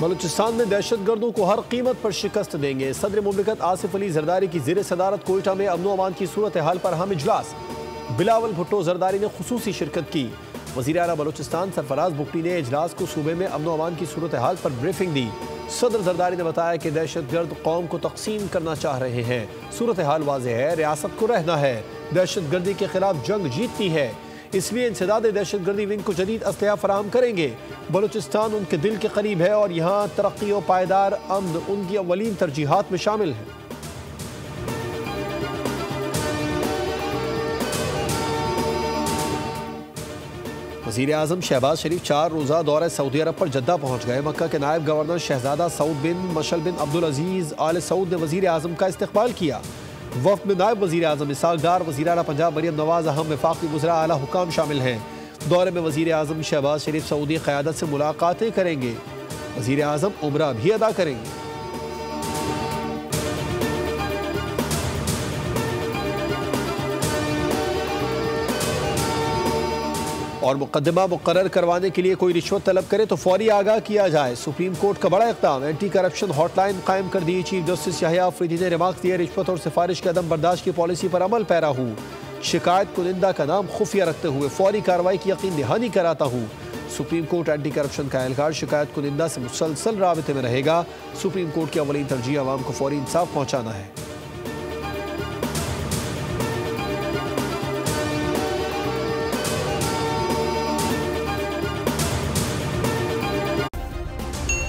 बलूचिस्तान में दहशतगर्दों को हर कीमत पर शिकस्त देंगे। सदर मुमलिकत आसिफ अली जरदारी की ज़ेर सदारत कोयटा में अमन अमान की सूरत हाल पर अहम इजलास। बिलावल भुट्टो जरदारी ने खुसूसी शिरकत की। वज़ीर आला बलूचिस्तान सरफराज बुगटी ने इजलास को सूबे में अमन अमान की सूरत हाल पर ब्रीफिंग दी। सदर जरदारी ने बताया कि दहशतगर्द कौम को तकसीम करना चाह रहे हैं। सूरत हाल वाज़ेह है, रियासत को रहना है, दहशतगर्दी के खिलाफ जंग जीतनी है, इसलिए इंसदाद दहशतगर्दी विंग को जदीद असलहा फराहम करेंगे। बलूचिस्तान उनके दिल के करीब है और यहाँ तरक्की और पायदार अमन उनकी अव्वलीन तरजीहात में शामिल है। वज़ीर आज़म शहबाज शरीफ 4 रोज़ा दौरे सऊदी अरब पर जद्दा पहुँच गए। मक्का के नायब गवर्नर शहजादा सऊद बिन मशल बिन अब्दुल अजीज़ आल सऊद ने वज़ीर आज़म का इस्तकबाल किया। वफ़द में नायब वज़ीर आज़म इसहाक़ डार, वज़ीर आला पंजाब मरियम नवाज़, अहम वफ़ाक़ी वज़रा आला हुकाम शामिल हैं। दौरे में वज़ीर आज़म शहबाज शरीफ सऊदी क़यादत से मुलाकातें करेंगे। वज़ीर आज़म उम्रा भी अदा करेंगे। और मुकदमा मुकर्रर करवाने के लिए कोई रिश्वत तलब करे तो फौरी आगाह किया जाए। सुप्रीम कोर्ट का बड़ा इक़दाम, एंटी करप्शन हॉटलाइन कायम कर दी। चीफ जस्टिस याहिया अफरीदी ने रिमार्क दिए, रिश्वत और सिफारिश के अदम बर्दाश्त की पॉलिसी पर अमल पैरा हूँ। शिकायत कुनिंदा का नाम खुफिया रखते हुए फौरी कार्रवाई की यकीन दहानी कराता हूँ। सुप्रीम कोर्ट एंटी करप्शन का एहलकार शिकायत कुनिंदा से मुसलसल राबिते में रहेगा। सुप्रीम कोर्ट की अवलीन तरजीह आवाम को फौरी इंसाफ पहुँचाना है।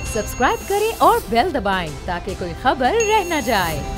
सब्सक्राइब करें और बेल दबाएं ताकि कोई खबर रह न जाए।